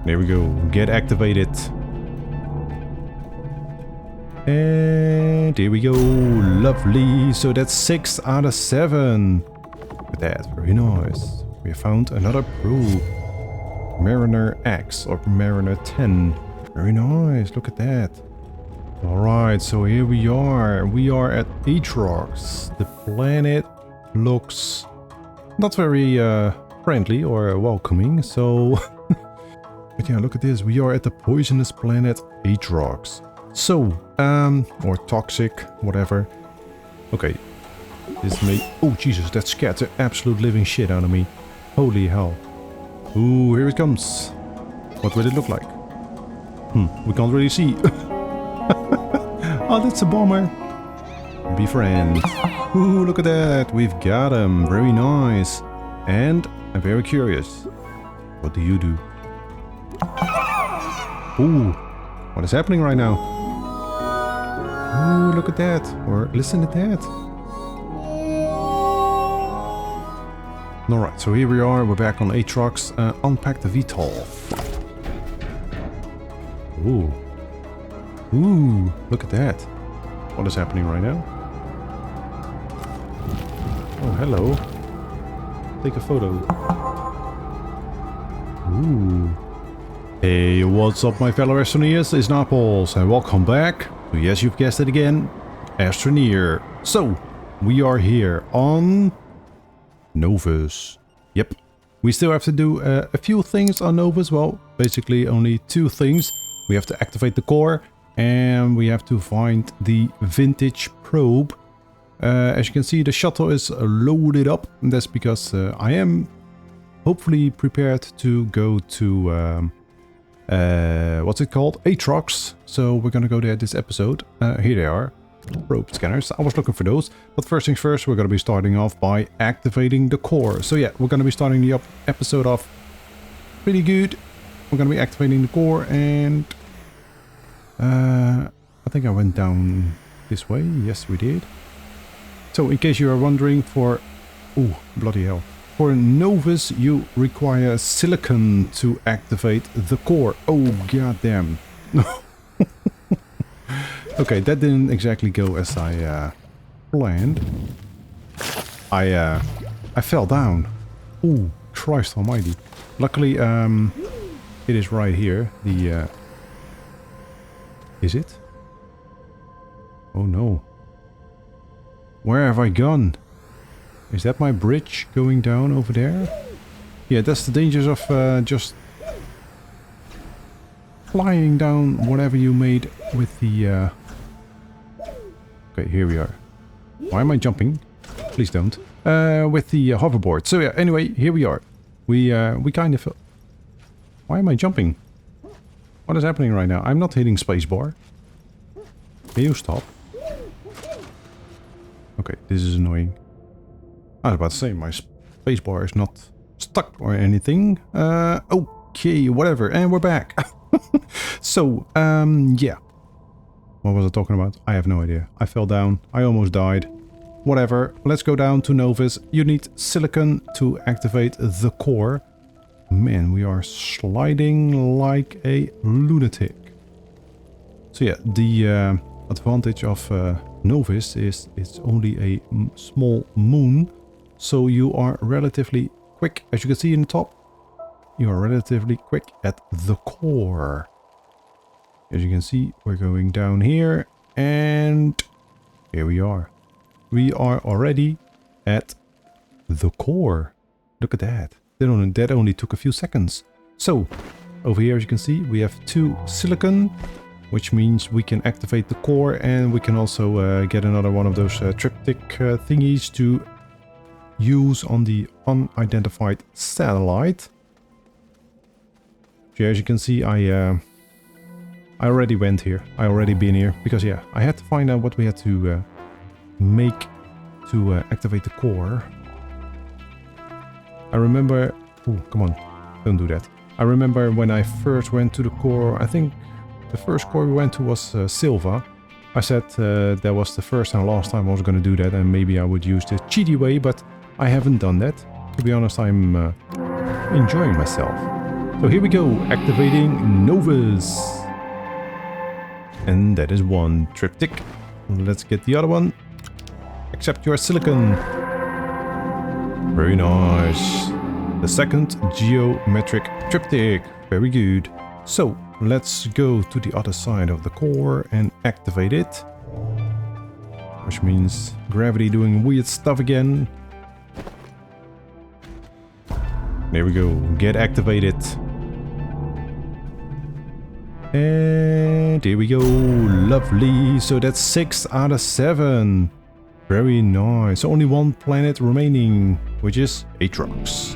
There we go. Get activated. And here we go. Lovely. So that's 6 out of 7. Look at that. Very nice. We found another probe. Mariner X or Mariner 10. Very nice. Look at that. Alright, so here we are. We are at Atrox. The planet looks not very friendly or welcoming. So, but yeah, look at this. We are at the poisonous planet Atrox. So, or toxic, whatever. Okay. This may... Oh, Jesus, that scared the absolute living shit out of me. Holy hell. Ooh, here it comes. What will it look like? We can't really see. Oh, that's a bomber. Befriend. Ooh, look at that. We've got him. Very nice. And I'm very curious. What do you do? Ooh, what is happening right now? Ooh, look at that. Or listen to that. Alright, so here we are. We're back on Atrox. Unpack the VTOL. Ooh. Ooh, look at that. What is happening right now? Oh, hello. Take a photo. Ooh. Hey, what's up my fellow Astroneers? It's Naples and welcome back to, yes, you've guessed it again, Astroneer. So, we are here on Novus. Yep. We still have to do a few things on Novus. Well, basically only 2 things. We have to activate the core and we have to find the vintage probe. As you can see, the shuttle is loaded up. And that's because I am hopefully prepared to go to, what's it called? Atrox. So we're gonna go there this episode. Here they are. Probe scanners. I was looking for those. But first things first, we're gonna be starting off by activating the core. So yeah, we're gonna be starting the episode off pretty good. We're gonna be activating the core and I think I went down this way. Yes, we did. So in case you are wondering, for oh bloody hell, for Novus you require silicon to activate the core. Oh goddamn. Okay, that didn't exactly go as I planned. I fell down. Oh Christ almighty. Luckily it is right here. The is it? Oh no. Where have I gone? Is that my bridge going down over there? Yeah, that's the dangers of just flying down whatever you made with the... Okay, here we are. Why am I jumping? Please don't. With the hoverboard. So yeah, anyway, here we are. We kind of... Why am I jumping? What is happening right now? I'm not hitting spacebar. Can you stop? Okay, this is annoying. I was about to say, my spacebar is not stuck or anything. Okay, whatever. And we're back. So, yeah. What was I talking about? I have no idea. I fell down. I almost died. Whatever. Let's go down to Novus. You need silicon to activate the core. Man, we are sliding like a lunatic. So yeah, the advantage of Novus is it's only a small moon. So you are relatively quick. As you can see in the top, you are relatively quick at the core. As you can see, we're going down here. And here we are. We are already at the core. Look at that. That only took a few seconds. So, over here as you can see, we have 2 silicon, which means we can activate the core and we can also get another one of those triptych thingies to use on the unidentified satellite. So as you can see, I already went here. I already been here because yeah, I had to find out what we had to make to activate the core. I remember... Oh, come on. Don't do that. I remember when I first went to the core, I think the first core we went to was Silva. I said that was the first and last time I was going to do that and maybe I would use the cheaty way, but I haven't done that. To be honest, I'm enjoying myself. So here we go, activating Novus. And that is one triptych. Let's get the other one. Accept your silicon. Very nice. The second geometric triptych. Very good. So let's go to the other side of the core and activate it. Which means gravity doing weird stuff again. There we go. Get activated. And here we go. Lovely. So that's 6 out of 7. Very nice. Only one planet remaining, which is Atrox.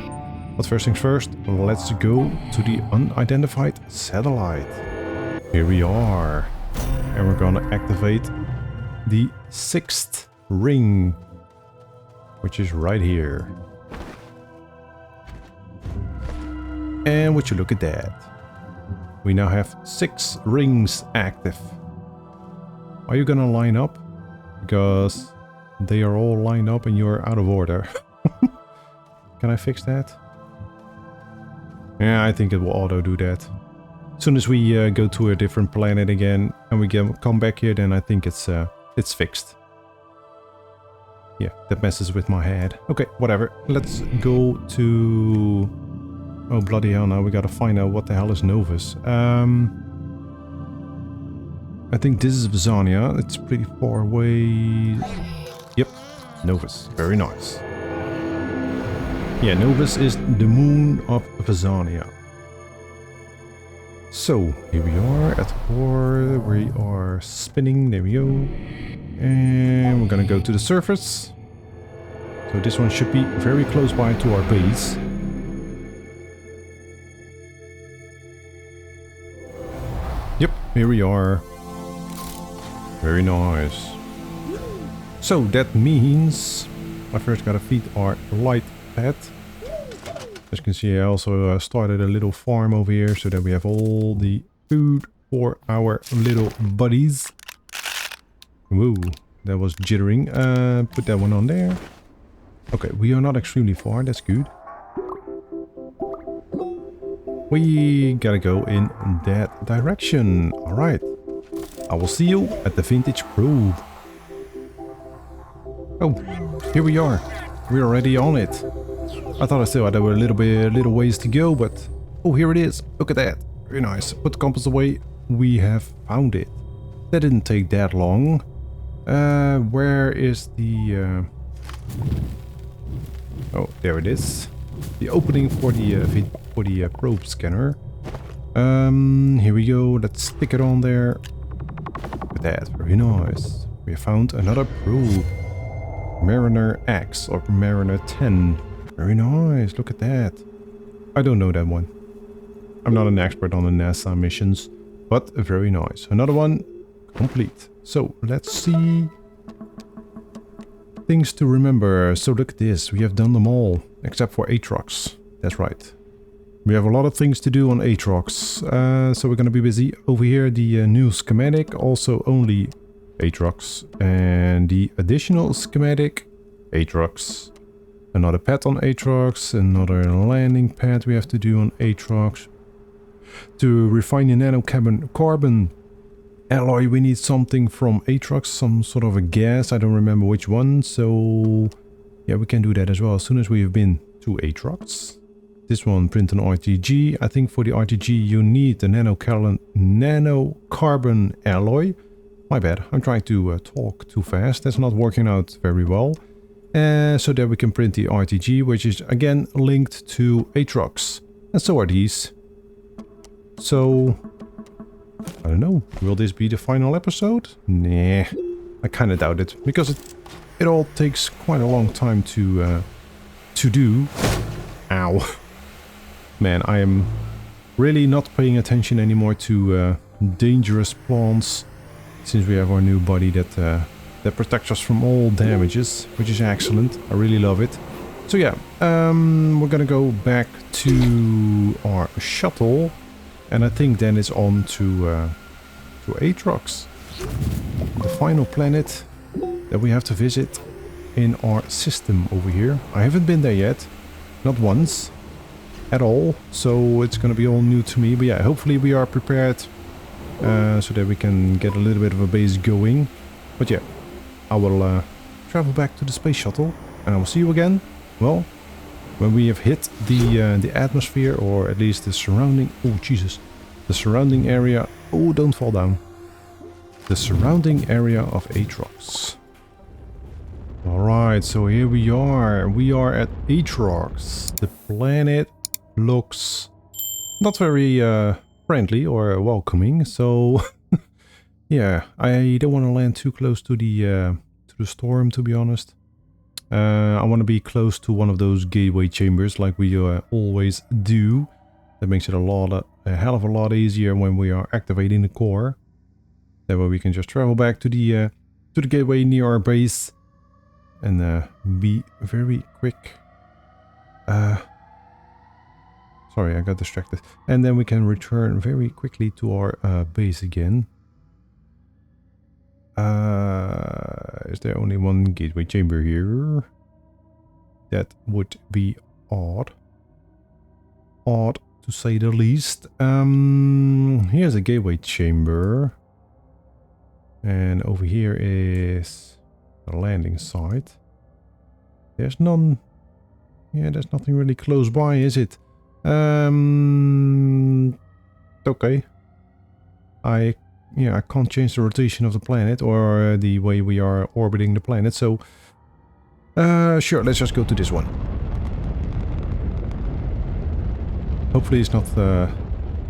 But first things first, let's go to the unidentified satellite. Here we are. And we're gonna activate the 6th ring, which is right here. And would you look at that? We now have 6 rings active. Are you gonna line up? Because they are all lined up and you're out of order. Can I fix that? Yeah, I think it will auto do that. As soon as we go to a different planet again and we come back here, then I think it's fixed. Yeah, that messes with my head. Okay, whatever. Let's go to... Oh, bloody hell, now we gotta find out what the hell is Novus. I think this is Vizania. It's pretty far away. Yep, Novus. Very nice. Yeah, Novus is the moon of Vizania. So, here we are at the core. We are spinning. There we go. And we're gonna go to the surface. So this one should be very close by to our base. Yep, here we are. Very nice. So that means I first gotta feed our light pet. As you can see, I also started a little farm over here so that we have all the food for our little buddies. Whoa, that was jittering. Put that one on there. Okay, we are not extremely far, that's good. We gotta go in that direction. Alright. I will see you at the vintage probe. Oh, here we are. We're already on it. I thought I still had a little ways to go, but... Oh, here it is. Look at that. Very nice. Put the compass away. We have found it. That didn't take that long. Where is the... Oh, there it is. The opening for the probe scanner. Here we go. Let's stick it on there. Look at that. Very nice. We have found another probe. Mariner X or Mariner 10. Very nice. Look at that. I don't know that one. I'm not an expert on the NASA missions, but very nice. Another one complete. So let's see. Things to remember. So look at this. We have done them all except for Atrox. That's right. We have a lot of things to do on Atrox. So we're going to be busy. Over here, the new schematic. Also only Atrox. And the additional schematic. Atrox. Another pad on Atrox. Another landing pad we have to do on Atrox. To refine the nanocarbon alloy, we need something from Atrox. Some sort of a gas. I don't remember which one. So yeah, we can do that as well as soon as we have been to Atrox. This one, print an RTG. I think for the RTG you need the nanocarbon alloy. My bad, I'm trying to talk too fast. That's not working out very well. So that we can print the RTG, which is again linked to Atrox. And so are these. So, I don't know. Will this be the final episode? Nah, I kind of doubt it. Because it all takes quite a long time to do. Ow. Man, I am really not paying attention anymore to dangerous plants. Since we have our new body that protects us from all damages. Which is excellent. I really love it. So yeah, we're gonna go back to our shuttle. And I think then it's on to Atrox. The final planet that we have to visit in our system over here. I haven't been there yet. Not once. at all, so it's gonna be all new to me. But yeah, hopefully we are prepared so that we can get a little bit of a base going. But yeah, I will travel back to the space shuttle, and I will see you again, well, when we have hit the atmosphere, or at least the surrounding... Oh, Jesus. The surrounding area... Oh, don't fall down. The surrounding area of Atrox. Alright, so here we are. We are at Atrox. The planet looks not very friendly or welcoming, so... yeah, I don't want to land too close to the storm, to be honest. I want to be close to one of those gateway chambers like we always do. That makes it a hell of a lot easier when we are activating the core. That way we can just travel back to the gateway near our base and be very quick. Sorry, I got distracted. And then we can return very quickly to our base again. Is there only one gateway chamber here? That would be odd. Odd, to say the least. Here's a gateway chamber. And over here is the landing site. There's none... Yeah, there's nothing really close by, is it? Okay. I can't change the rotation of the planet or the way we are orbiting the planet, so... sure, let's just go to this one. Hopefully it's not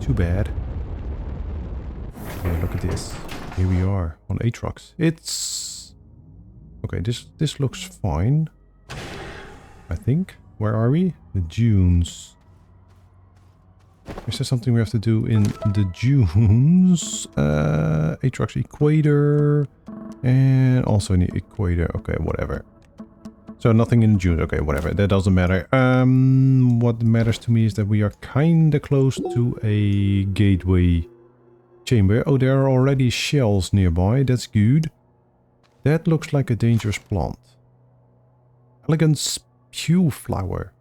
too bad. Okay, look at this. Here we are on Atrox. It's... Okay, this looks fine. I think. Where are we? The dunes. Is there something we have to do in the dunes? Atrox equator. And also in the equator. Okay, whatever. So nothing in the dunes. Okay, whatever. That doesn't matter. What matters to me is that we are kinda close to a gateway chamber. Oh, there are already shells nearby. That's good. That looks like a dangerous plant. Elegant spew flower.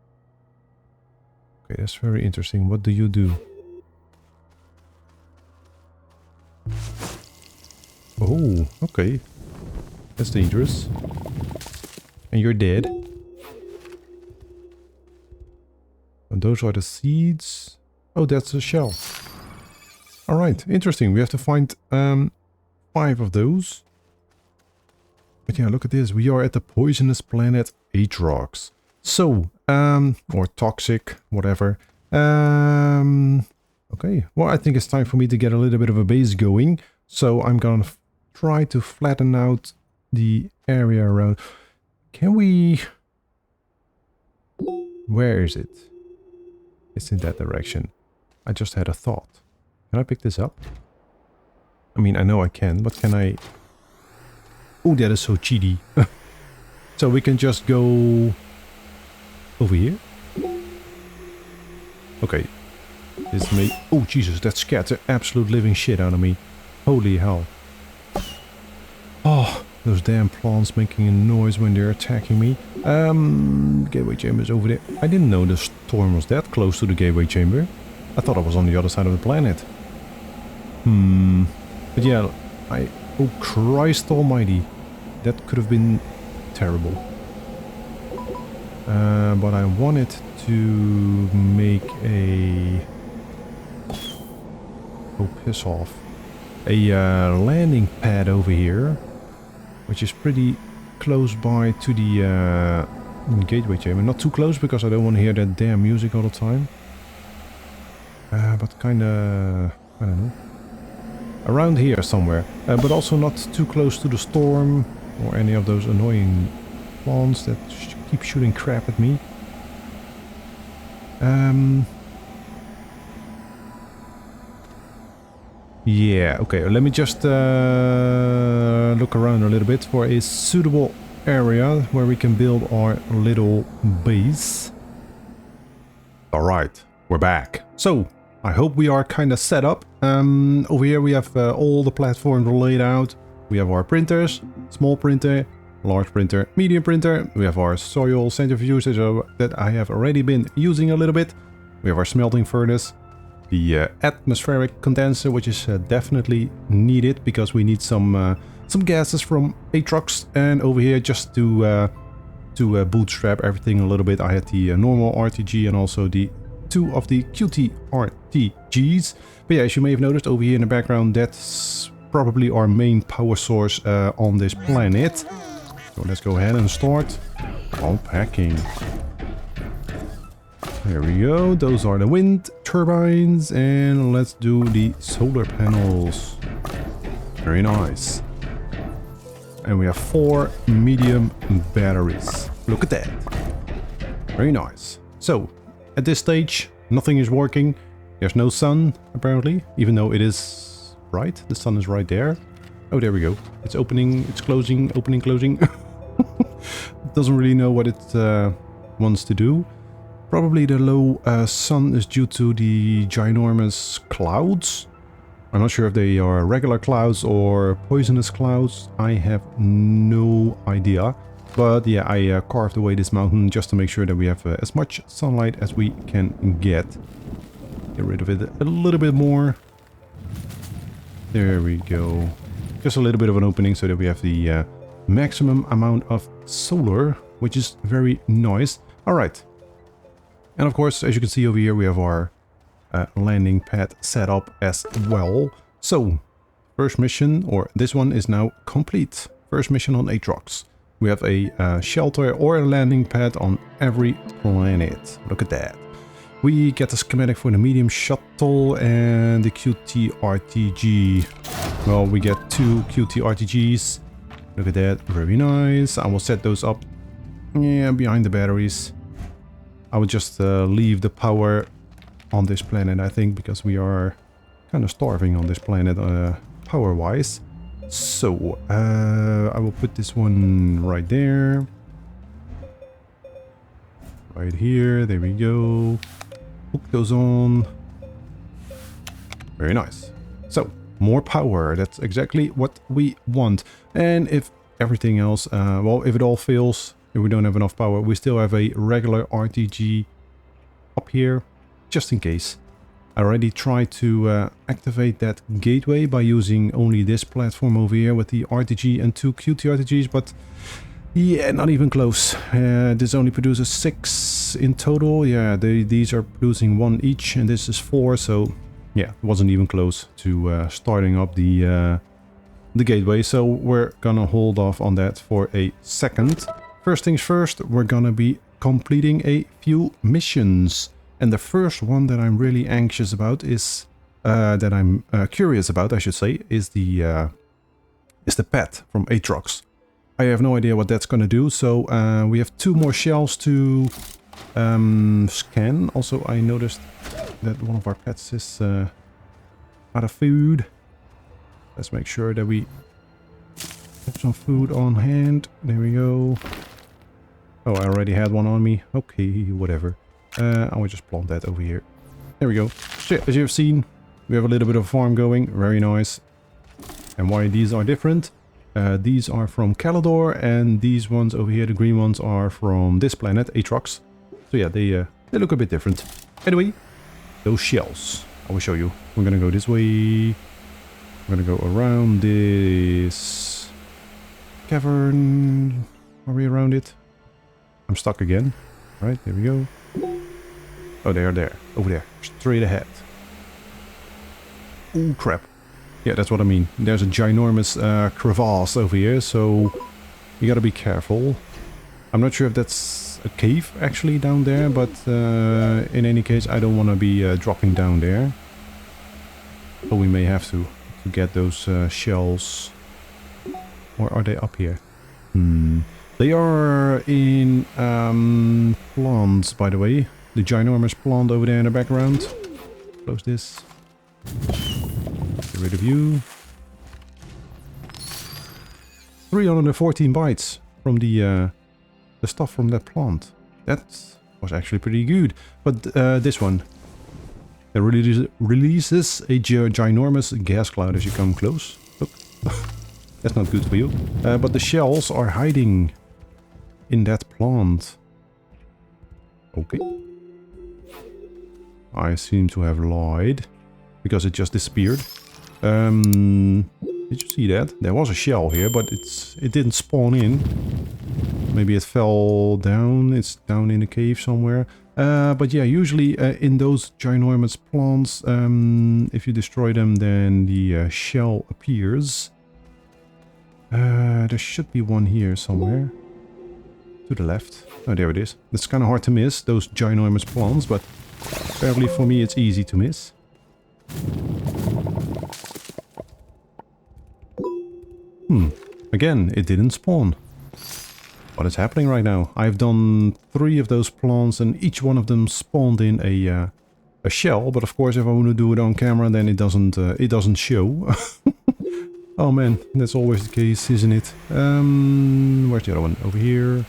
Okay, that's very interesting. What do you do? Oh, okay. That's dangerous. And you're dead. And those are the seeds. Oh, that's a shell. Alright, interesting. We have to find 5 of those. But yeah, look at this. We are at the poisonous planet Atrox. So, or toxic, whatever. Okay, well, I think it's time for me to get a little bit of a base going. So I'm gonna try to flatten out the area around. Can we... Where is it? It's in that direction. I just had a thought. Can I pick this up? I mean, I know I can, but can I... Oh, that is so cheaty. So we can just go... over here? Okay. This may... Oh, Jesus, that scared the absolute living shit out of me. Holy hell. Oh, those damn plants making a noise when they're attacking me. Gateway chamber is over there. I didn't know the storm was that close to the gateway chamber. I thought I was on the other side of the planet. But yeah, oh Christ almighty. That could have been terrible. But I wanted to make a... Oh, piss off. A landing pad over here. Which is pretty close by to the gateway chamber. Not too close because I don't want to hear that damn music all the time. But kinda... I don't know. Around here somewhere. But also not too close to the storm. Or any of those annoying plants that keep shooting crap at me. Yeah, okay, let me just look around a little bit for a suitable area where we can build our little base. Alright, we're back. So, I hope we are kind of set up. Over here we have all the platforms laid out. We have our printers, small printer, large printer, medium printer. We have our soil centrifuges that I have already been using a little bit. We have our smelting furnace. The atmospheric condenser, which is definitely needed because we need some gases from Atrox. And over here, just to bootstrap everything a little bit, I had the normal RTG and also the 2 of the QT RTGs. But yeah, as you may have noticed over here in the background, that's probably our main power source on this planet. So let's go ahead and start unpacking. There we go, those are the wind turbines, and let's do the solar panels. Very nice. And we have 4 medium batteries. Look at that. Very nice. So, at this stage, nothing is working. There's no sun, apparently, even though it is bright. The sun is right there. Oh, there we go. It's opening, it's closing, opening, closing. Doesn't really know what it wants to do. Probably the low sun is due to the ginormous clouds. I'm not sure if they are regular clouds or poisonous clouds. I have no idea. But yeah, I carved away this mountain just to make sure that we have as much sunlight as we can get. Get rid of it a little bit more. There we go. Just a little bit of an opening so that we have the maximum amount of solar, which is very nice. Alright. And of course, as you can see over here, we have our landing pad set up as well. So, first mission, or this one is now complete. First mission on Atrox. We have a shelter or a landing pad on every planet. Look at that. We get the schematic for the medium shuttle and the QT-RTG. Well, we get 2 QT-RTGs. Look at that, very nice. I will set those up, yeah, behind the batteries. I would just leave the power on this planet, I think, because we are kind of starving on this planet power-wise. So, I will put this one right there. Right here, there we go. Hook those on. Very nice. So, more power, that's exactly what we want. And if everything else, well, if it all fails, if we don't have enough power, we still have a regular RTG up here, just in case. I already tried to activate that gateway by using only this platform over here with the RTG and 2 QT RTGs, but yeah, not even close. This only produces 6 in total. Yeah, these are producing 1 each, and this is 4, so yeah, it wasn't even close to starting up the gateway, so we're gonna hold off on that for a second. First things first, we're gonna be completing a few missions. And the first one that I'm really anxious about is, that I'm curious about, I should say, is the pet from Atrox. I have no idea what that's gonna do, so we have 2 more shells to scan. Also, I noticed that one of our pets is out of food. Let's make sure that we have some food on hand. There we go. Oh, I already had one on me. Okay, whatever. I will just plant that over here. There we go. So yeah, as you've seen, we have a little bit of a farm going. Very nice. And why these are different? These are from Calidor, and these ones over here, the green ones, are from this planet, Atrox. So yeah, they look a bit different. Anyway, those shells. I will show you. We're gonna go this way. We're gonna go around this cavern. Are we around it? I'm stuck again. Right, there we go. Oh, they are there. Over there. Straight ahead. Oh, crap. Yeah, that's what I mean. There's a ginormous crevasse over here, so you gotta be careful. I'm not sure if that's a cave, actually, down there, but in any case, I don't want to be dropping down there. But we may have to get those shells. Or are they up here? They are in plants, by the way. The ginormous plant over there in the background. Close this. Get rid of you. 314 bytes from the stuff from that plant. That was actually pretty good. But this one. It releases a ginormous gas cloud as you come close. Look. That's not good for you. But the shells are hiding in that plant. Okay. I seem to have lied. Because it just disappeared. Did you see that? There was a shell here, but it didn't spawn in. Maybe it fell down. It's down in a cave somewhere. But yeah, usually in those ginormous plants, if you destroy them, then the shell appears. There should be one here somewhere. To the left. Oh, there it is. It's kind of hard to miss, those ginormous plants, but apparently for me it's easy to miss. Again, it didn't spawn. What is happening right now? I've done 3 of those plants and each one of them spawned in a shell. But of course, if I want to do it on camera, then it doesn't show. Oh man, that's always the case, isn't it? Where's the other one? Over here.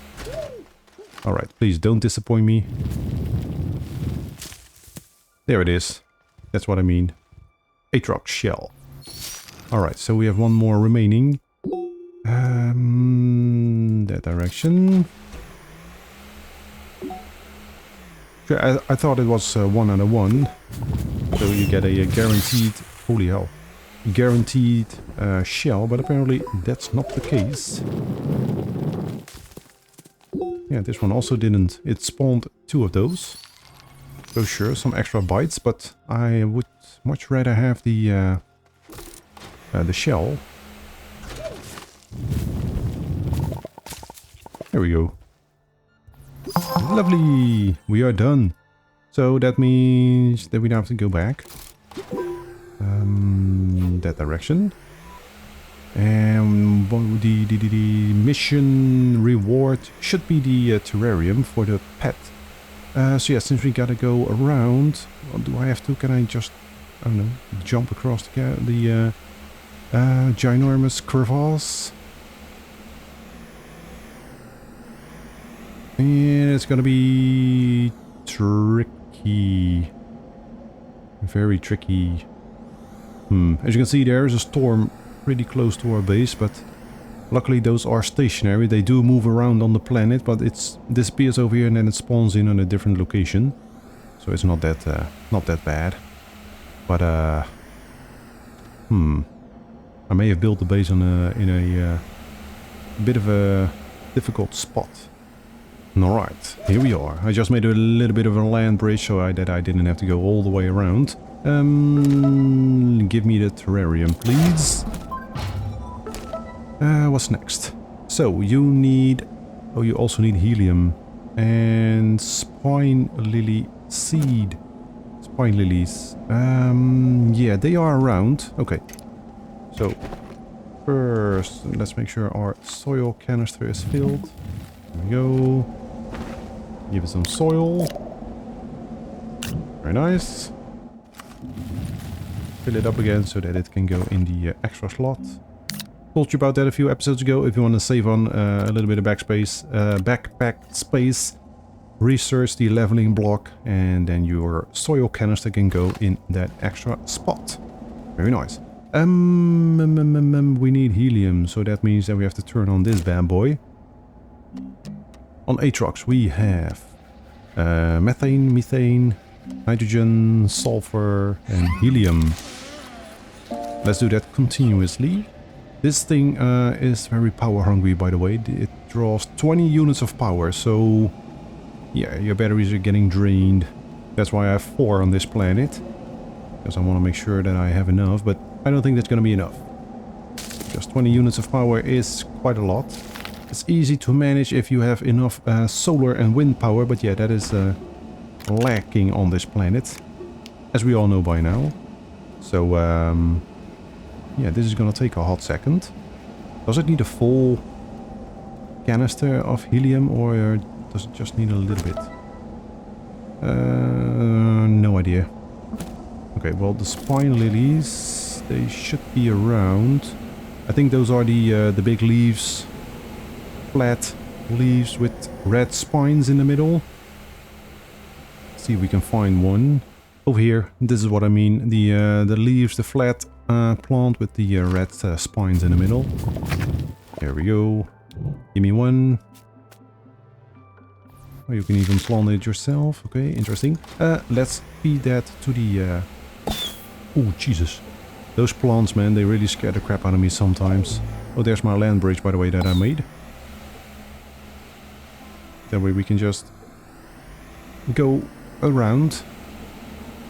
Alright, please don't disappoint me. There it is. That's what I mean. Atrox shell. Alright, so we have one more remaining. That direction. Sure, I thought it was 1 out of 1. So you get a guaranteed... Holy hell. Guaranteed shell, but apparently that's not the case. Yeah, this one also didn't. It spawned 2 of those. So sure, some extra bites, but I would much rather have the shell. There we go. Lovely! We are done. So that means that we don't have to go back. That direction. And the mission reward should be the terrarium for the pet. So yeah, since we gotta go around, do I have to? Can I just, I don't know, jump across the ginormous crevasse? And it's gonna be tricky. Very tricky. As you can see, there is a storm pretty close to our base, but luckily those are stationary. They do move around on the planet, but it disappears over here and then it spawns in on a different location. So it's not that bad. But I may have built the base on in a bit of a difficult spot. Alright, here we are. I just made a little bit of a land bridge so that I didn't have to go all the way around. Give me the terrarium, please. What's next? So, you need... Oh, you also need helium. And spine lily seed. Spine lilies. Yeah, they are around. Okay. So, first, let's make sure our soil canister is filled. There we go. Give it some soil. Very nice. Fill it up again so that it can go in the extra slot. Told you about that a few episodes ago. If you want to save on a little bit of backpack space, research the leveling block and then your soil canister can go in that extra spot. Very nice. We need helium, so that means that we have to turn on this bad boy. On Atrox we have methane, hydrogen, sulfur and helium. Let's do that continuously. This thing is very power hungry, by the way. It draws 20 units of power, so yeah, your batteries are getting drained. That's why I have 4 on this planet. Because I want to make sure that I have enough, but I don't think that's going to be enough. Because 20 units of power is quite a lot. It's easy to manage if you have enough solar and wind power, but yeah, that is lacking on this planet. As we all know by now. So, yeah, this is gonna take a hot second. Does it need a full canister of helium or does it just need a little bit? No idea. Okay, well, the spine lilies, they should be around. I think those are the big leaves. Flat leaves with red spines in the middle. Let's see if we can find one. Over here, this is what I mean. The leaves, the flat plant with the red spines in the middle. There we go. Give me one. Or you can even plant it yourself. Okay, interesting. Let's feed that to the... Oh, Jesus. Those plants, man, they really scare the crap out of me sometimes. Oh, there's my land bridge, by the way, that I made. That way we can just go around.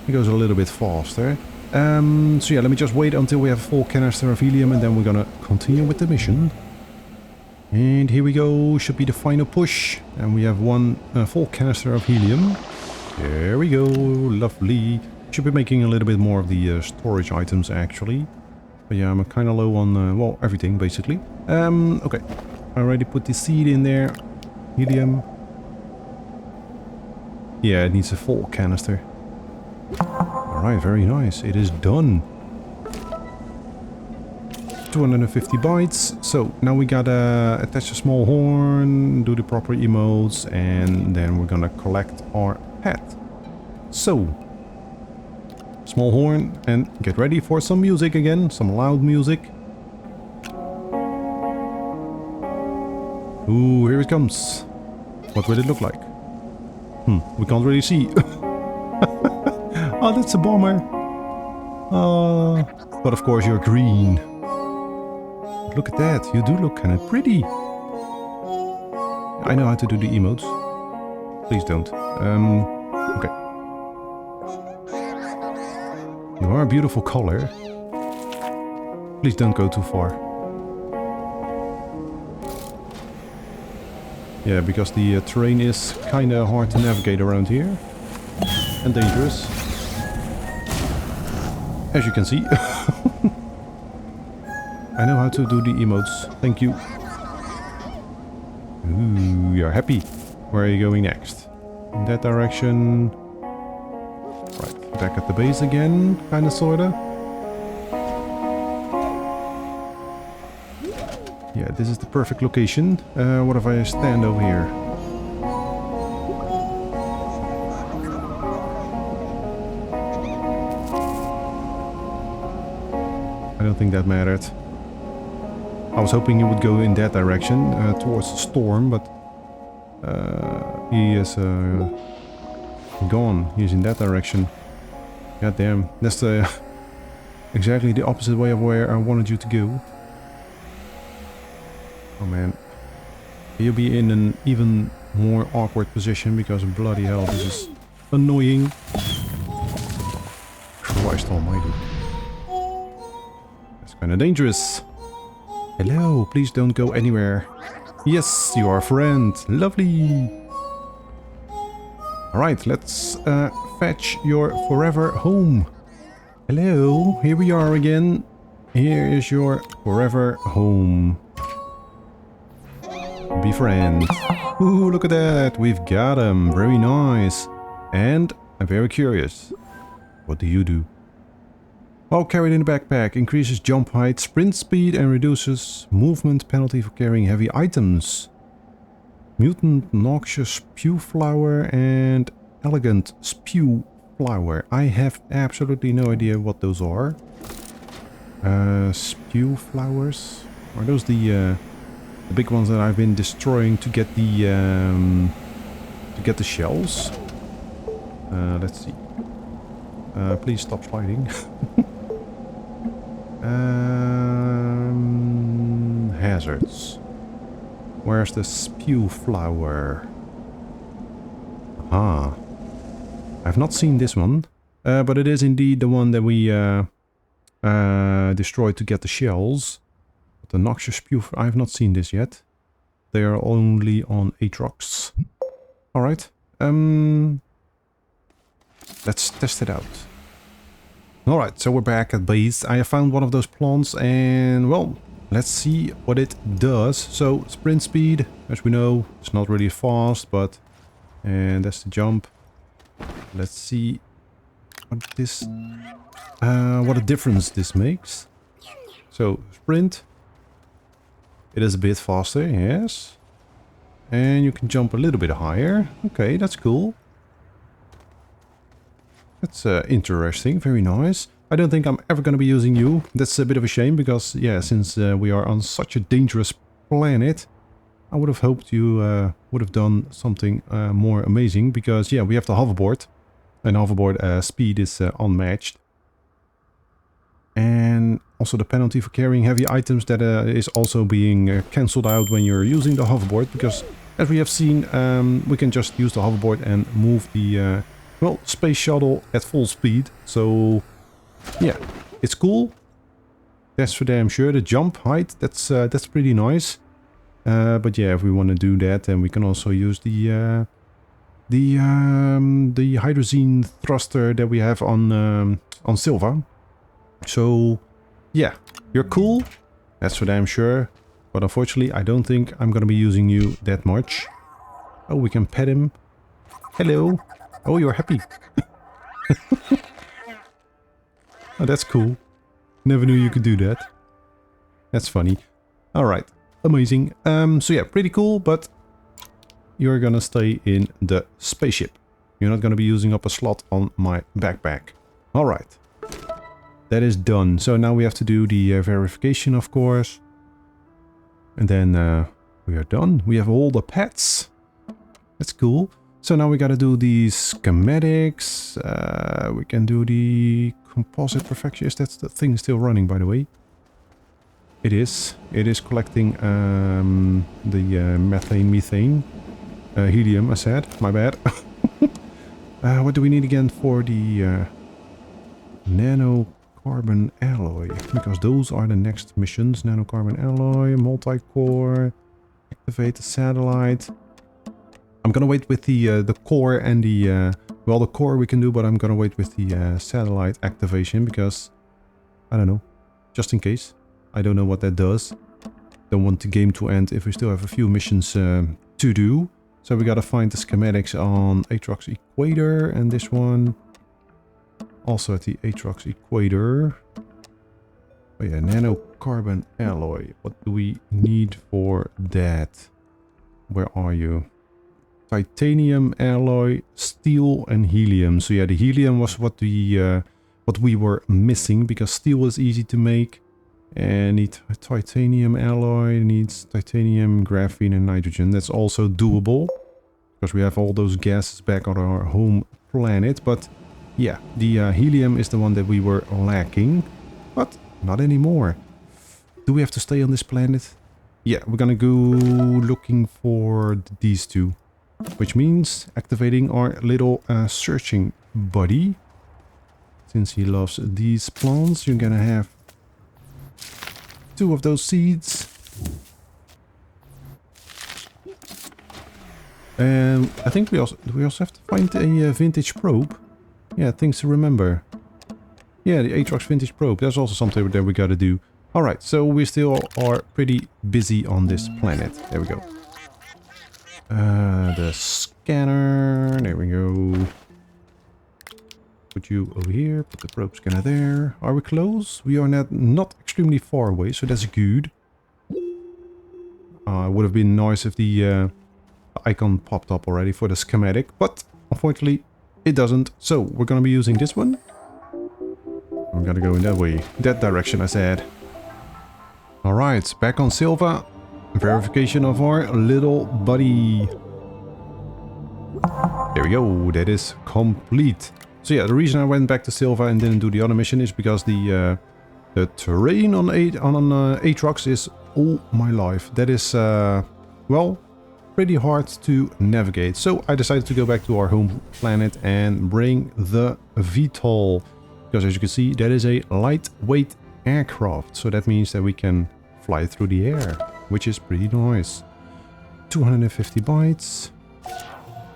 It goes a little bit faster. So yeah, let me just wait until we have a full canister of helium and then we're gonna continue with the mission. And here we go, should be the final push. And we have one full canister of helium. There we go, lovely. Should be making a little bit more of the storage items actually. But yeah, I'm kind of low on, well, everything basically. Okay, I already put the seed in there. Helium. Yeah, it needs a full canister. Alright, very nice. It is done. 250 bytes. So now we gotta attach a small horn, do the proper emotes, and then we're gonna collect our pet. So, small horn, and get ready for some music again, some loud music. Ooh, here it comes. What will it look like? We can't really see. Oh, that's a bomber. But of course you're green. Look at that, you do look kind of pretty. I know how to do the emotes. Please don't. Okay. You are a beautiful color. Please don't go too far. Yeah, because the terrain is kind of hard to navigate around here. And dangerous. As you can see. I know how to do the emotes. Thank you. Ooh, you're happy. Where are you going next? In that direction. Right, back at the base again. Kinda, sorta. Yeah, this is the perfect location. What if I stand over here? I don't think that mattered. I was hoping he would go in that direction, towards the storm, but he is gone. He's in that direction. God damn, that's the exactly the opposite way of where I wanted you to go. Oh man, you'll be in an even more awkward position because bloody hell, this is annoying. Christ almighty. That's kind of dangerous. Hello, please don't go anywhere. Yes, you are a friend. Lovely. Alright, let's fetch your forever home. Hello, here we are again. Here is your forever home. Befriend. Ooh, look at that. We've got him. Very nice. And I'm very curious. What do you do? While carried in a backpack, increases jump height, sprint speed, and reduces movement penalty for carrying heavy items. Mutant Noxious Spew Flower and Elegant Spew Flower. I have absolutely no idea what those are. Spew flowers? Are those the big ones that I've been destroying to get the shells? Let's see. Please stop sliding. Hazards. Where's the spew flower? Aha. I've not seen this one, but it is indeed the one that we destroyed to get the shells. But the noxious spew, I have not seen this yet. They are only on Atrox. Alright. Let's test it out. Alright, so we're back at base. I have found one of those plants and, well, let's see what it does. So, sprint speed, as we know, it's not really fast, but... And that's the jump. Let's see what this... what a difference this makes. So, sprint. It is a bit faster, yes. And you can jump a little bit higher. Okay, that's cool. That's interesting, very nice. I don't think I'm ever going to be using you. That's a bit of a shame because, yeah, since we are on such a dangerous planet, I would have hoped you would have done something more amazing, because yeah, we have the hoverboard, and hoverboard speed is unmatched. And also the penalty for carrying heavy items, that is also being cancelled out when you're using the hoverboard, because as we have seen, we can just use the hoverboard and move the well, space shuttle at full speed. So yeah, it's cool. That's for damn sure. The jump height, that's pretty nice. But yeah, if we want to do that, then we can also use the hydrazine thruster that we have on Silva. So yeah, you're cool. That's for damn sure. But unfortunately, I don't think I'm gonna be using you that much. Oh, we can pet him. Hello. Oh, you're happy. Oh, that's cool. Never knew you could do that. That's funny. Alright. Amazing. So yeah, pretty cool, but you're gonna stay in the spaceship. You're not gonna be using up a slot on my backpack. Alright. That is done. So now we have to do the verification, of course. And then we are done. We have all the pets. That's cool. So now we gotta do the schematics. We can do the composite perfection. Is that the thing still running, by the way? It is. It is collecting the methane. Helium, I said. My bad. What do we need again for the nanocarbon alloy? Because those are the next missions. Nanocarbon alloy, multi-core, activate the satellite. I'm gonna wait with the core and the... well, the core we can do, but I'm gonna wait with the satellite activation, because... I don't know. Just in case. I don't know what that does. Don't want the game to end if we still have a few missions to do. So we gotta find the schematics on Atrox Equator, and this one also at the Atrox Equator. Oh yeah, nanocarbon alloy. What do we need for that? Where are you? Titanium alloy, steel, and helium. So yeah, the helium was what we were missing, because steel is easy to make. And need titanium alloy, needs titanium, graphene, and nitrogen. That's also doable, because we have all those gases back on our home planet. But yeah, the helium is the one that we were lacking, but not anymore. Do we have to stay on this planet? Yeah, we're gonna go looking for these two, which means activating our little searching buddy. Since he loves these plants, you're gonna have 2 of those seeds. And I think we also have to find a vintage probe. Yeah, things to remember. Yeah, the Atrox vintage probe. That's also something that we gotta do. Alright, so we still are pretty busy on this planet. There we go. The scanner. There we go. Put you over here, put the probe scanner there. Are we close? We are not extremely far away, so that's good. It would have been nice if the icon popped up already for the schematic, but unfortunately it doesn't. So we're gonna be using this one. I'm gonna go in that way, that direction I said. Alright, back on Silva. Verification of our little buddy. There we go, that is complete. So yeah, the reason I went back to Silva and didn't do the other mission is because the terrain on Atrox is all my life. That is, well, pretty hard to navigate. So I decided to go back to our home planet and bring the VTOL. Because as you can see, that is a lightweight aircraft. So that means that we can fly through the air, which is pretty nice. 250 bytes.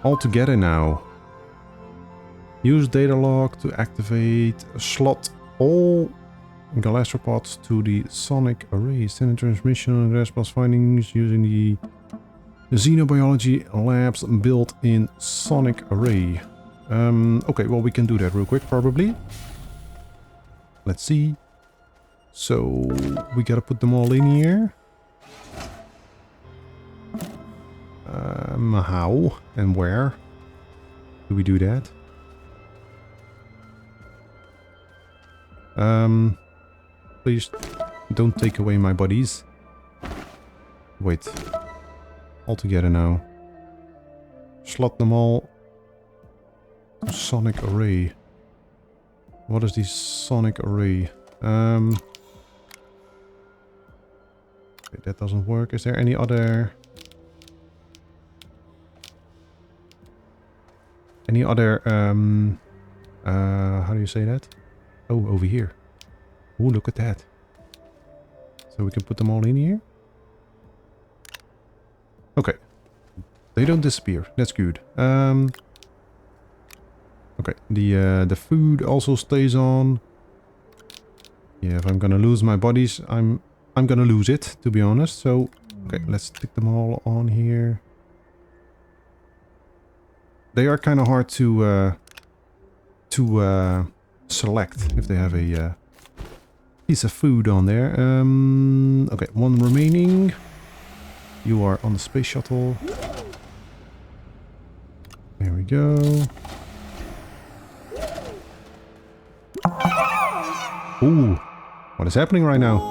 All together now. Use data log to activate slot all glastropods to the sonic array. Send a transmission on glasspod findings using the xenobiology lab's built-in sonic array. Okay, well we can do that real quick probably. Let's see. So we gotta put them all in here. How and where do we do that? Please don't take away my buddies. Wait. all together now. Slot them all to sonic array. What is the sonic array? Okay, that doesn't work. Is there any other... Any other, how do you say that? Oh, over here. Oh, look at that. So we can put them all in here. Okay. They don't disappear. That's good. Okay, the food also stays on. Yeah, if I'm gonna lose my bodies, I'm gonna lose it, to be honest. So, okay, let's stick them all on here. They are kind of hard to select if they have a piece of food on there. Okay, one remaining. You are on the space shuttle. There we go. Ooh, what is happening right now?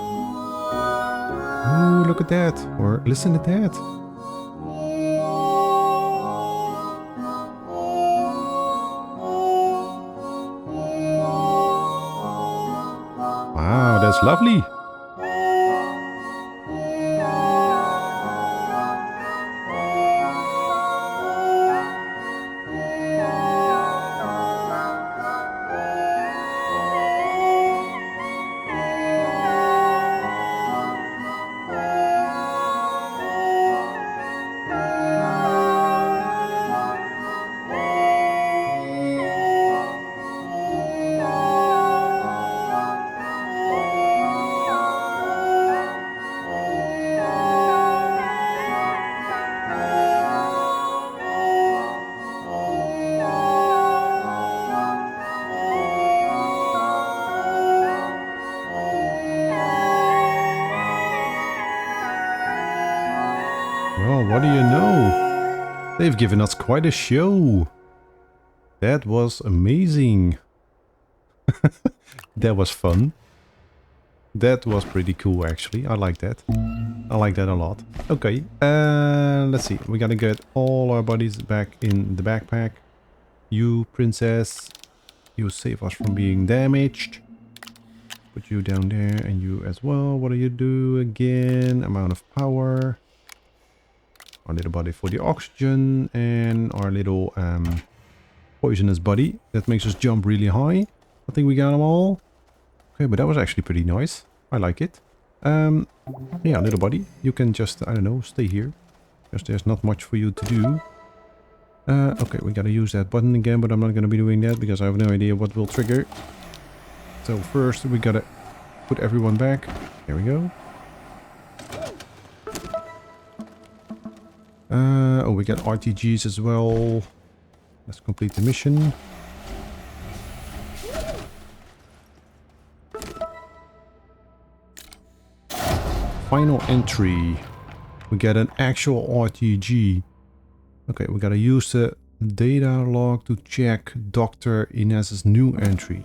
Ooh, look at that. Or listen to that. Wow, that's lovely. Well, what do you know? They've given us quite a show. That was amazing. That was fun. That was pretty cool, actually. I like that. I like that a lot. Okay, let's see. We gotta get all our bodies back in the backpack. You, princess, you save us from being damaged. Put you down there and you as well. What do you do again? Amount of power. Our little body for the oxygen and our little poisonous body that makes us jump really high. I think we got them all. Okay, but that was actually pretty nice. I like it. Yeah, little body, you can just, I don't know, stay here. Because there's not much for you to do. Okay, we gotta use that button again, but I'm not gonna be doing that because I have no idea what will trigger. So first we gotta put everyone back. There we go. Oh, we got RTGs as well. Let's complete the mission. Final entry. We get an actual RTG. Okay, we gotta use the data log to check Dr. Inez's new entry.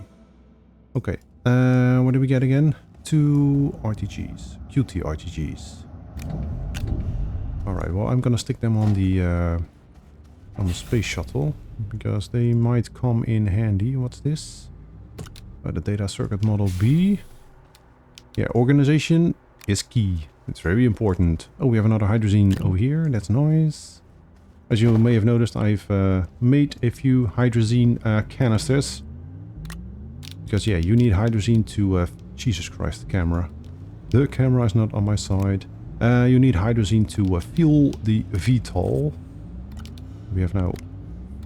Okay, what do we get again? 2 RTGs. QT RTGs. Alright, well, I'm gonna stick them on the space shuttle because they might come in handy. What's this? The data circuit model B. Yeah, organization is key. It's very important. Oh, we have another hydrazine over here. That's nice. As you may have noticed, I've made a few hydrazine canisters. Because, yeah, you need hydrazine to... Jesus Christ, the camera. The camera is not on my side. You need hydrazine to fuel the VTOL. We have now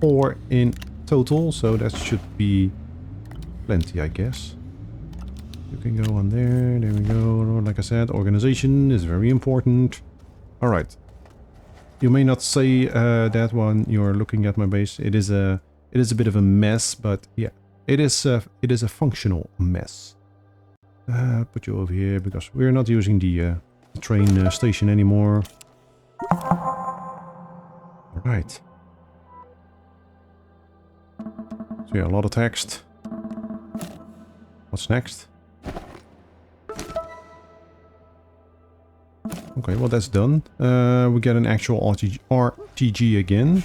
4 in total, so that should be plenty, I guess. You can go on there. There we go. Like I said, organization is very important. All right. You may not say that when you're looking at my base. It is a bit of a mess, but yeah, it is a functional mess. Put you over here because we're not using the train station anymore. All right. So yeah, a lot of text. What's next? Okay, well that's done. We get an actual RTG again,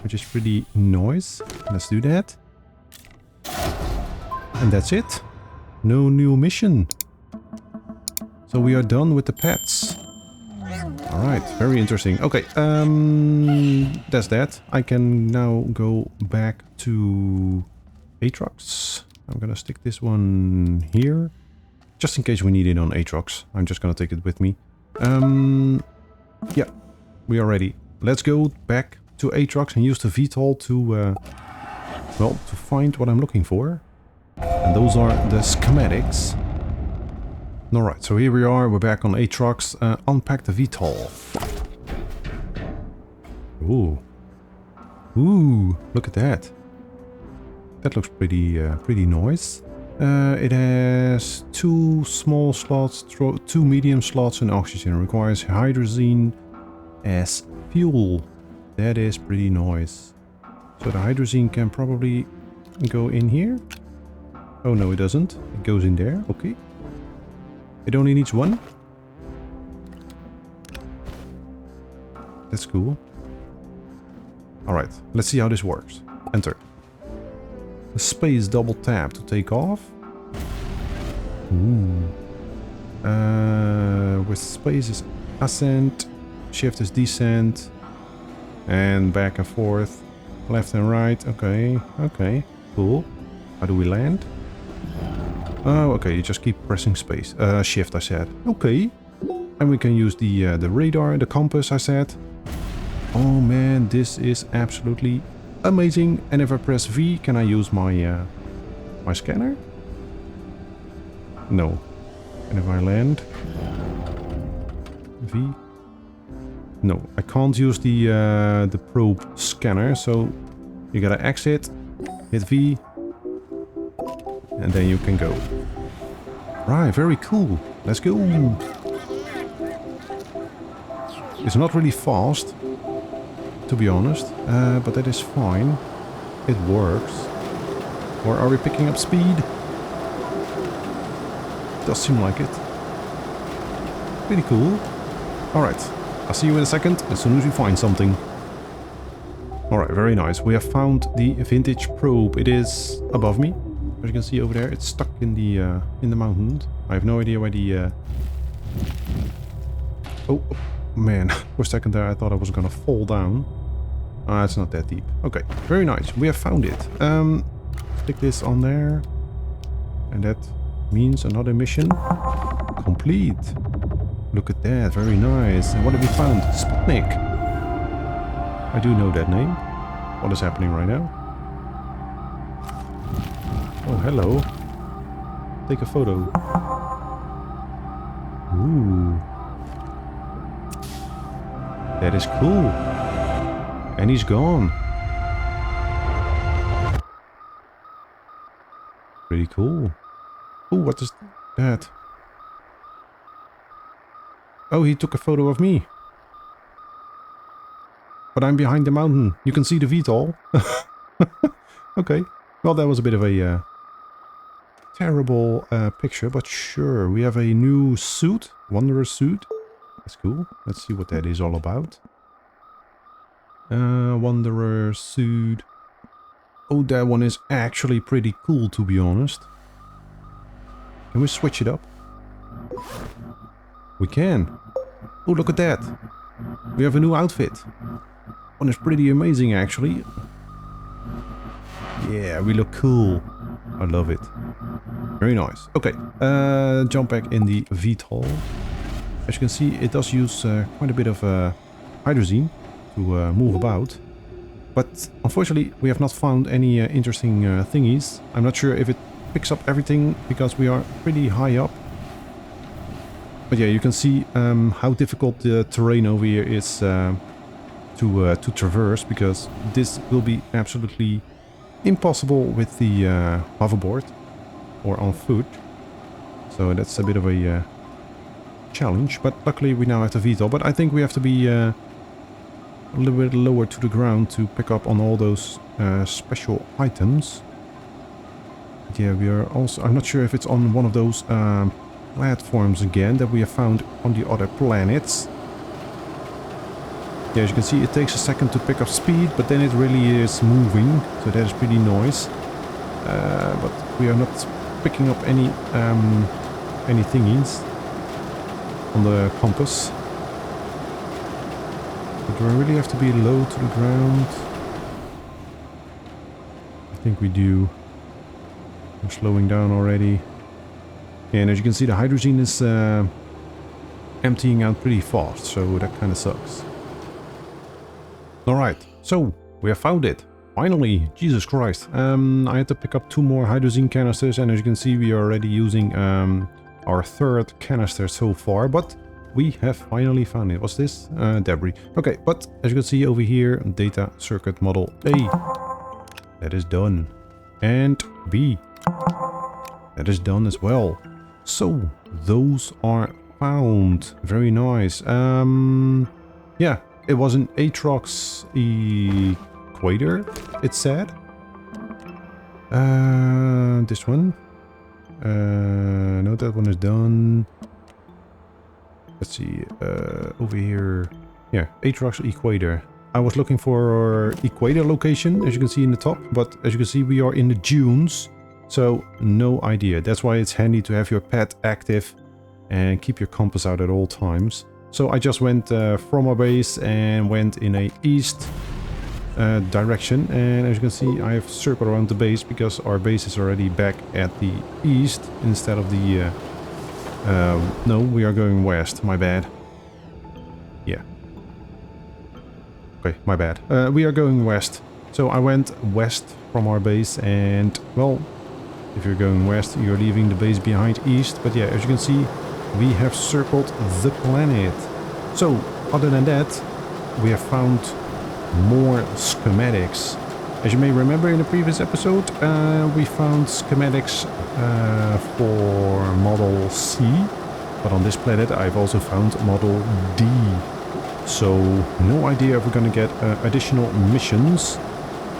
which is pretty nice. Let's do that. And that's it. No new mission. So we are done with the pets. Alright, very interesting. Okay, that's that. I can now go back to Atrox. I'm gonna stick this one here. Just in case we need it on Atrox. I'm just gonna take it with me. Yeah, we are ready. Let's go back to Atrox and use the VTOL to, well, to find what I'm looking for. And those are the schematics. Alright, so here we are. We're back on Atrox. Unpack the VTOL. Ooh. Ooh, look at that. That looks pretty nice. It has 2 small slots, 2 medium slots and oxygen. It requires hydrogen as fuel. That is pretty nice. So the hydrogen can probably go in here. Oh no, it doesn't. It goes in there. Okay. It only needs 1. That's cool. Alright, let's see how this works. Enter. The space double tap to take off. Ooh. With space is ascent, shift is descent, and back and forth, left and right. Okay, okay, cool. How do we land? Oh, okay, you just keep pressing space. Shift, I said. Okay. And we can use the radar and the compass, I said. Oh man, this is absolutely amazing. And if I press V, can I use my my scanner? No. And if I land? V? No, I can't use the probe scanner, so you gotta exit, hit V, and then you can go. Right, very cool. Let's go. It's not really fast, to be honest, but that is fine. It works. Or are we picking up speed? Does seem like it. Pretty cool. Alright, I'll see you in a second as soon as we find something. Alright, very nice. We have found the vintage probe. It is above me. As you can see over there, it's stuck in the mountain. I have no idea where the... Oh, man. For a second there, I thought I was gonna fall down. It's not that deep. Okay, very nice. We have found it. Stick this on there. And that means another mission complete. Look at that, very nice. And what have we found? Sputnik. I do know that name. What is happening right now? Oh, hello. Take a photo. Ooh. That is cool. And he's gone. Pretty cool. Oh, what is that? Oh, he took a photo of me. But I'm behind the mountain. You can see the VTOL. Okay. Well, that was a bit of a terrible picture, but sure. We have a new suit. Wanderer suit. That's cool. Let's see what that is all about. Wanderer suit. Oh, that one is actually pretty cool, to be honest. Can we switch it up? We can. Oh, look at that. We have a new outfit. One is pretty amazing, actually. Yeah, we look cool. I love it. Very nice. Okay, jump back in the VTOL. As you can see, it does use quite a bit of hydrogen to move about. But unfortunately, we have not found any interesting thingies. I'm not sure if it picks up everything because we are pretty high up. But yeah, you can see how difficult the terrain over here is to traverse, because this will be absolutely impossible with the hoverboard or on foot. So that's a bit of a challenge. But luckily we now have the VTOL. But I think we have to be a little bit lower to the ground to pick up on all those special items. But yeah, we are also... I'm not sure if it's on one of those platforms again that we have found on the other planets. Yeah, as you can see, it takes a second to pick up speed, but then it really is moving, so that is pretty nice. But we are not picking up any thingies on the compass. But do I really have to be low to the ground? I think we do. I'm slowing down already. And as you can see, the hydrogen is emptying out pretty fast, so that kind of sucks. Alright, so we have found it. Finally, Jesus Christ. I had to pick up 2 more hydrogen canisters, and as you can see, we are already using our 3rd canister so far, but we have finally found it. What's this? Debris. Okay, but as you can see over here, data circuit model A. That is done. And B. That is done as well. So, those are found. Very nice. Yeah, it was an Atrox equator, it said. This one. No, that one is done. Let's see, over here. Yeah, Atrox equator. I was looking for equator location, as you can see in the top, but as you can see, we are in the dunes. So, no idea. That's why it's handy to have your pad active and keep your compass out at all times. So I just went from our base and went in a east direction. And as you can see, I have circled around the base because our base is already back at the east instead of the... no, we are going west. My bad. Yeah. Okay, my bad. We are going west. So I went west from our base and, well... If you're going west, you're leaving the base behind east. But yeah, as you can see, we have circled the planet. So, other than that, we have found more schematics. As you may remember in the previous episode, we found schematics for Model C. But on this planet, I've also found Model D. So, no idea if we're going to get additional missions.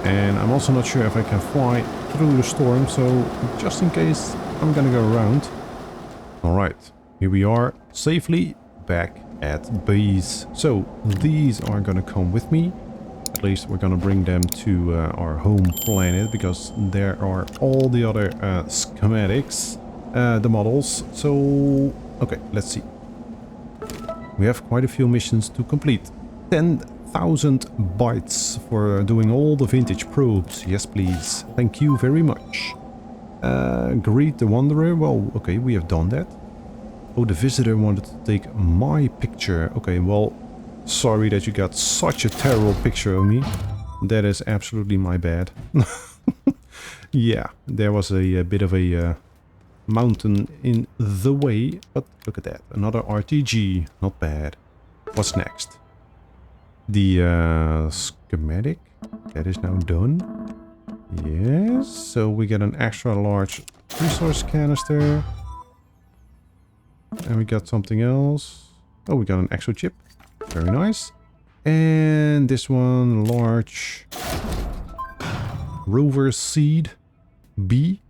And I'm also not sure if I can fly through the storm, so just in case, I'm gonna go around. Alright, here we are, safely back at base. So, these are gonna come with me. At least we're gonna bring them to our home planet, because there are all the other schematics, the models. So, okay, let's see. We have quite a few missions to complete. 10,000 bytes for doing all the vintage probes. Yes, please. Thank you very much. Greet the Wanderer. Well, okay, we have done that. Oh, the visitor wanted to take my picture. Okay, well, sorry that you got such a terrible picture of me. That is absolutely my bad. Yeah, there was a bit of a mountain in the way. But look at that. Another RTG. Not bad. What's next? The schematic, that is now done. Yes, so we get an extra large resource canister. And we got something else. Oh, we got an exo chip. Very nice. And this one, large rover seed B.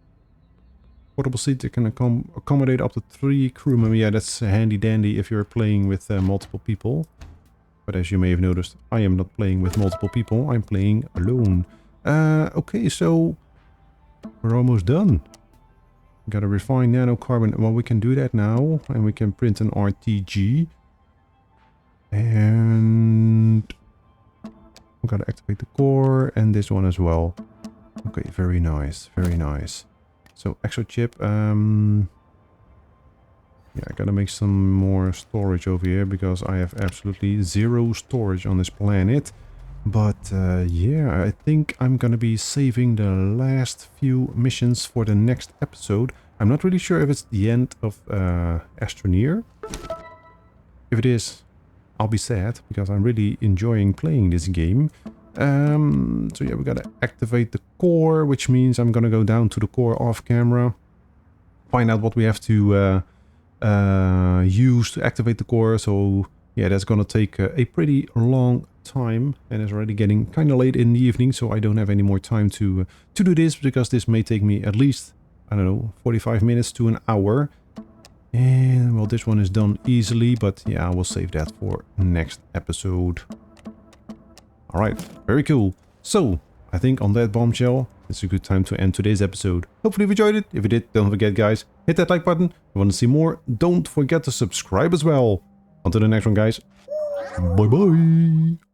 Portable seed that can accommodate up to 3 crew members. Yeah, that's handy dandy if you're playing with multiple people. But as you may have noticed, I am not playing with multiple people. I'm playing alone. Okay, so we're almost done. Gotta refine nanocarbon. Well, we can do that now. And we can print an RTG. And we gotta activate the core and this one as well. Okay, very nice. Very nice. So, exo chip. Yeah, I gotta make some more storage over here because I have absolutely 0 storage on this planet. But yeah, I think I'm gonna be saving the last few missions for the next episode. I'm not really sure if it's the end of Astroneer. If it is, I'll be sad because I'm really enjoying playing this game. So yeah, we gotta activate the core, which means I'm gonna go down to the core off camera. Find out what we have to... use to activate the core. So yeah, that's gonna take a pretty long time, and it's already getting kind of late in the evening, so I don't have any more time to do this, because this may take me at least, I don't know, 45 minutes to an hour. And, well, this one is done easily, but yeah, I will save that for next episode. Alright, very cool. So, I think on that bombshell, it's a good time to end today's episode. Hopefully you enjoyed it. If you did, don't forget, guys, hit that like button. If you want to see more, don't forget to subscribe as well. Until the next one, guys. Bye-bye.